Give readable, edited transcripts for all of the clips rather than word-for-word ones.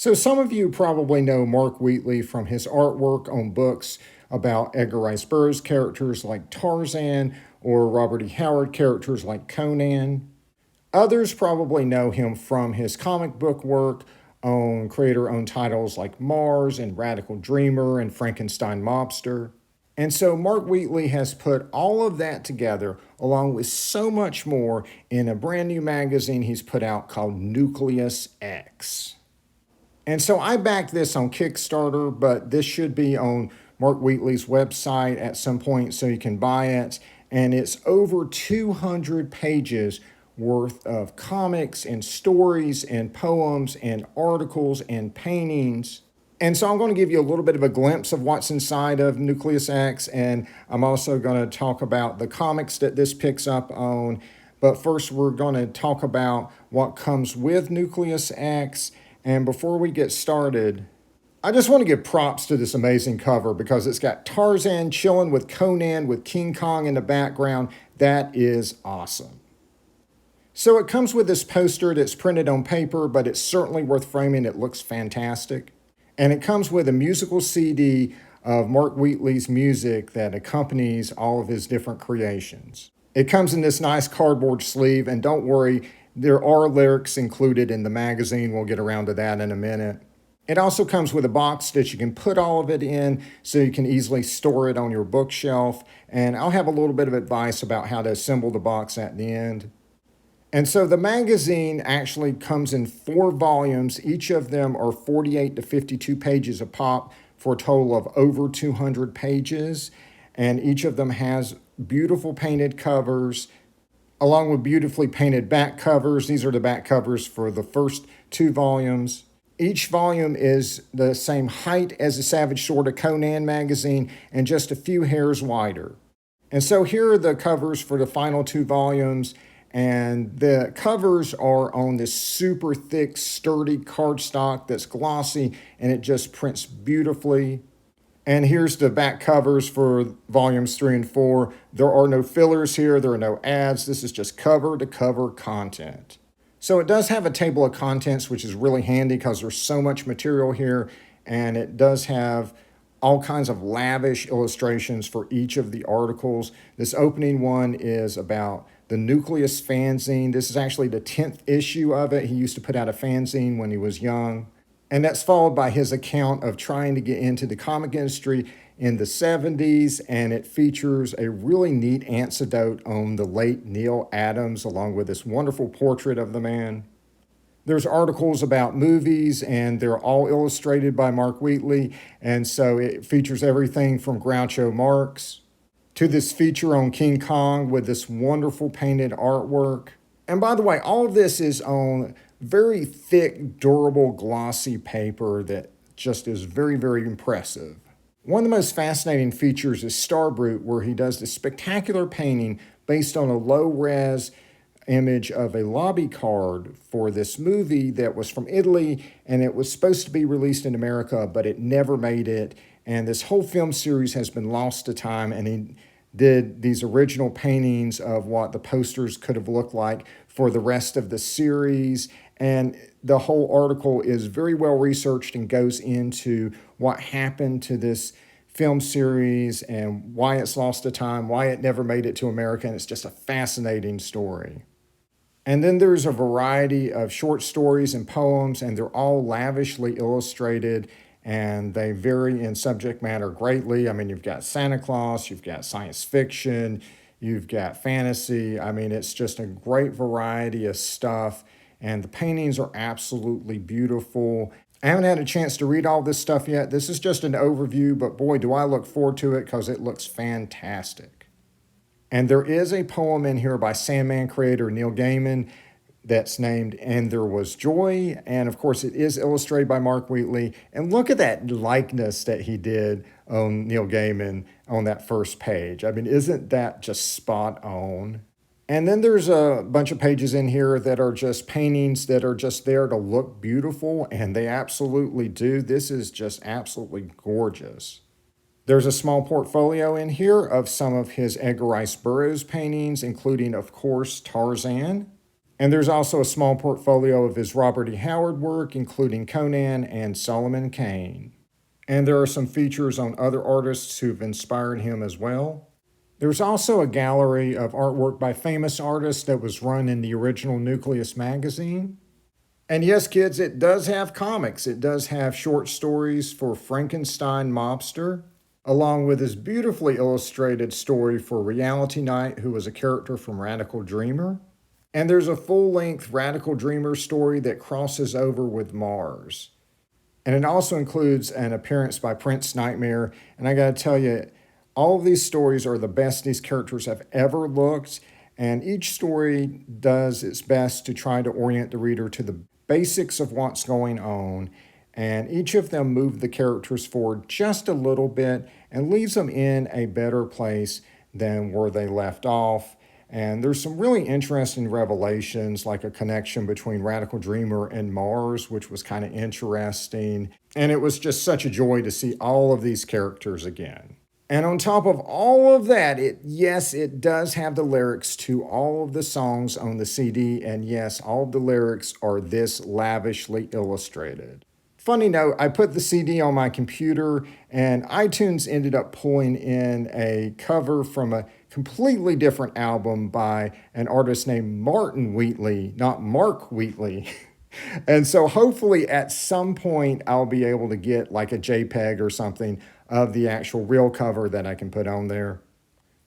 So some of you probably know Mark Wheatley from his artwork on books about Edgar Rice Burroughs characters like Tarzan or Robert E. Howard characters like Conan. Others probably know him from his comic book work on creator-owned titles like Mars and Radical Dreamer and Frankenstien Mobster. And so Mark Wheatley has put all of that together, along with so much more, in a brand new magazine he's put out called Nucleus X. And so I backed this on Kickstarter, but this should be on Mark Wheatley's website at some point so you can buy it. And it's over 200 pages worth of comics and stories and poems and articles and paintings. And so I'm going to give you a little bit of a glimpse of what's inside of Nucleus X, and I'm also going to talk about the comics that this picks up on. But first, we're going to talk about what comes with Nucleus X. And before we get started, I just want to give props to this amazing cover because it's got Tarzan chilling with Conan with King Kong in the background. That is awesome. So it comes with this poster that's printed on paper, but it's certainly worth framing. It looks fantastic. And it comes with a musical CD of Mark Wheatley's music that accompanies all of his different creations. It comes in this nice cardboard sleeve, and don't worry, there are lyrics included in the magazine. We'll get around to that in a minute. It also comes with a box that you can put all of it in so you can easily store it on your bookshelf. And I'll have a little bit of advice about how to assemble the box at the end. And so the magazine actually comes in 4 volumes. Each of them are 48 to 52 pages a pop for a total of over 200 pages. And each of them has beautiful painted covers along with beautifully painted back covers. These are the back covers for the first 2 volumes. Each volume is the same height as the Savage Sword of Conan magazine and just a few hairs wider. And so here are the covers for the final 2 volumes. And the covers are on this super thick, sturdy cardstock that's glossy, and it just prints beautifully. And here's the back covers for volumes 3 and 4. There are no fillers here. There are no ads. This is just cover-to-cover content. So it does have a table of contents, which is really handy because there's so much material here. And it does have all kinds of lavish illustrations for each of the articles. This opening one is about the Nucleus fanzine. This is actually the 10th issue of it. He used to put out a fanzine when he was young. And that's followed by his account of trying to get into the comic industry in the 70s. And it features a really neat anecdote on the late Neil Adams, along with this wonderful portrait of the man. There's articles about movies, and they're all illustrated by Mark Wheatley. And so it features everything from Groucho Marx to this feature on King Kong with this wonderful painted artwork. And by the way, all of this is on very thick, durable, glossy paper that just is very, very impressive. One of the most fascinating features is Starbrute, where he does this spectacular painting based on a low-res image of a lobby card for this movie that was from Italy, and it was supposed to be released in America, but it never made it. And this whole film series has been lost to time, and he did these original paintings of what the posters could have looked like for the rest of the series. And the whole article is very well researched and goes into what happened to this film series and why it's lost to time, why it never made it to America, and it's just a fascinating story. And then there's a variety of short stories and poems, and they're all lavishly illustrated, and they vary in subject matter greatly. I mean, you've got Santa Claus, you've got science fiction, you've got fantasy. I mean, it's just a great variety of stuff, and the paintings are absolutely beautiful. I haven't had a chance to read all this stuff yet. This is just an overview, but boy, do I look forward to it because it looks fantastic. And there is a poem in here by Sandman creator Neil Gaiman that's named And There Was Joy. And of course, it is illustrated by Mark Wheatley. And look at that likeness that he did on Neil Gaiman on that first page. I mean, isn't that just spot on? And then there's a bunch of pages in here that are just paintings that are just there to look beautiful, and they absolutely do. This is just absolutely gorgeous. There's a small portfolio in here of some of his Edgar Rice Burroughs paintings, including, of course, Tarzan. And there's also a small portfolio of his Robert E. Howard work, including Conan and Solomon Kane. And there are some features on other artists who've inspired him as well. There's also a gallery of artwork by famous artists that was run in the original Nucleus magazine. And yes, kids, it does have comics. It does have short stories for Frankenstien Mobster, along with his beautifully illustrated story for Reality Knight, who was a character from Radical Dreamer. And there's a full-length Radical Dreamer story that crosses over with Mars. And it also includes an appearance by Prince Nightmare. And I gotta tell you, all of these stories are the best these characters have ever looked. And each story does its best to try to orient the reader to the basics of what's going on. And each of them move the characters forward just a little bit and leaves them in a better place than where they left off. And there's some really interesting revelations, like a connection between Radical Dreamer and Mars, which was kind of interesting. And it was just such a joy to see all of these characters again. And on top of all of that, it does have the lyrics to all of the songs on the CD. And yes, all of the lyrics are this lavishly illustrated. Funny note, I put the CD on my computer and iTunes ended up pulling in a cover from a completely different album by an artist named Martin Wheatley, not Mark Wheatley. And so hopefully at some point I'll be able to get like a JPEG or something of the actual real cover that I can put on there.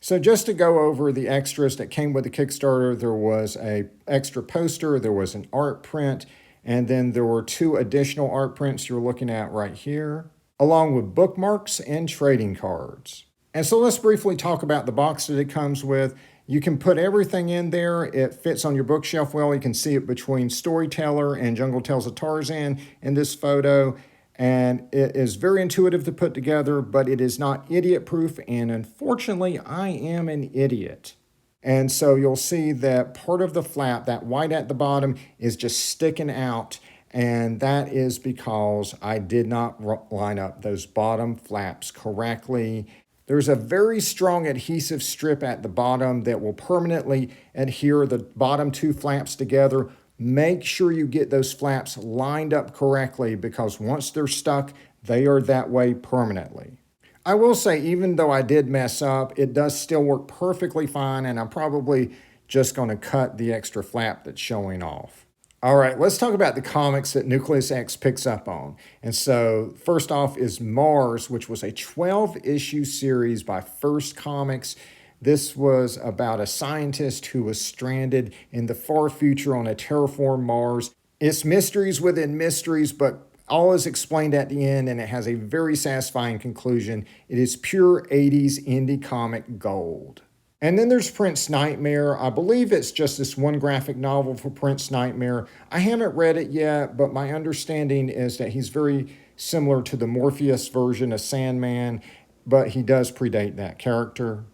So just to go over the extras that came with the Kickstarter, there was a extra poster, there was an art print, and then there were 2 additional art prints you're looking at right here, along with bookmarks and trading cards. And so let's briefly talk about the box that it comes with. You can put everything in there. It fits on your bookshelf well. You can see it between Storyteller and Jungle Tales of Tarzan in this photo. And it is very intuitive to put together, but it is not idiot-proof. And unfortunately, I am an idiot. And so you'll see that part of the flap, that white at the bottom, is just sticking out. And that is because I did not line up those bottom flaps correctly. There's a very strong adhesive strip at the bottom that will permanently adhere the bottom 2 flaps together. Make sure you get those flaps lined up correctly because once they're stuck, they are that way permanently. I will say, even though I did mess up, it does still work perfectly fine, and I'm probably just going to cut the extra flap that's showing off. All right, let's talk about the comics that Nucleus X picks up on. And so first off is Mars, which was a 12-issue series by First Comics. This was about a scientist who was stranded in the far future on a terraformed Mars. It's mysteries within mysteries, but all is explained at the end, and it has a very satisfying conclusion. It is pure 80s indie comic gold. And then there's Prince Nightmare. I believe it's just this one graphic novel for Prince Nightmare. I haven't read it yet, but my understanding is that he's very similar to the Morpheus version of Sandman, but he does predate that character.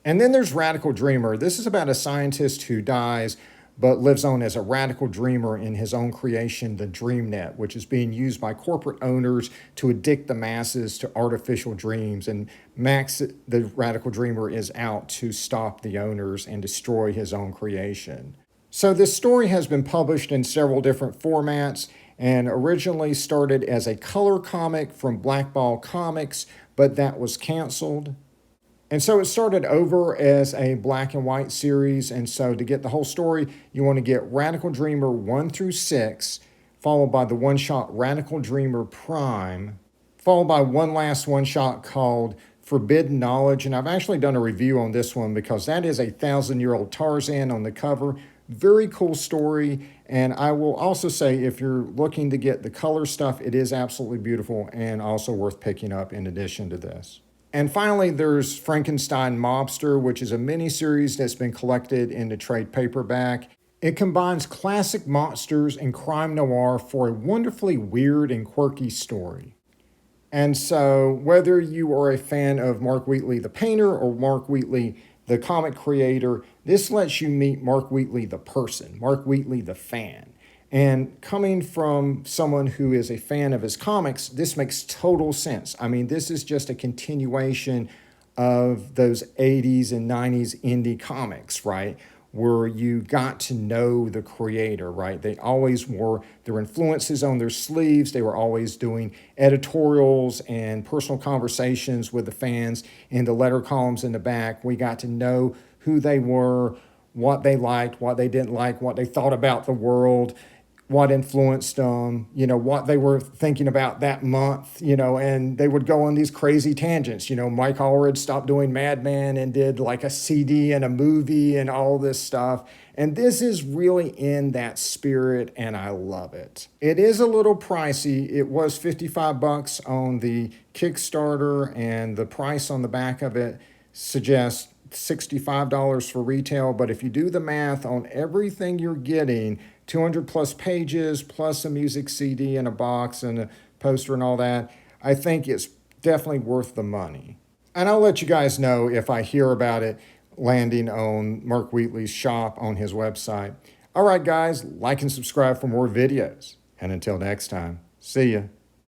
And then there's Radical Dreamer. This is about a scientist who dies, but lives on as a radical dreamer in his own creation, the DreamNet, which is being used by corporate owners to addict the masses to artificial dreams. And Max, the radical dreamer, is out to stop the owners and destroy his own creation. So this story has been published in several different formats and originally started as a color comic from Black Ball Comics, but that was canceled. And so it started over as a black and white series. And so to get the whole story, you want to get Radical Dreamer 1 through 6, followed by the one-shot Radical Dreamer Prime, followed by one last one-shot called Forbidden Knowledge. And I've actually done a review on this one because that is a 1,000-year-old Tarzan on the cover. Very cool story. And I will also say, if you're looking to get the color stuff, it is absolutely beautiful and also worth picking up in addition to this. And finally, there's Frankenstien Mobster, which is a miniseries that's been collected into trade paperback. It combines classic monsters and crime noir for a wonderfully weird and quirky story. And so whether you are a fan of Mark Wheatley, the painter, or Mark Wheatley, the comic creator, this lets you meet Mark Wheatley, the person, Mark Wheatley, the fan. And coming from someone who is a fan of his comics, this makes total sense. I mean, this is just a continuation of those 80s and 90s indie comics, right? where you got to know the creator, right? They always wore their influences on their sleeves. They were always doing editorials and personal conversations with the fans in the letter columns in the back. We got to know who they were, what they liked, what they didn't like, what they thought about the world, what influenced them, what they were thinking about that month, and they would go on these crazy tangents. Mike Allred stopped doing Mad Men and did like a CD and a movie and all this stuff. And this is really in that spirit, and I love it. It is a little pricey. It was $55 on the Kickstarter, and the price on the back of it suggests $65 for retail. But if you do the math on everything you're getting, 200 plus pages, plus a music CD and a box and a poster and all that, I think it's definitely worth the money. And I'll let you guys know if I hear about it landing on Mark Wheatley's shop on his website. All right, guys, like and subscribe for more videos. And until next time, see ya.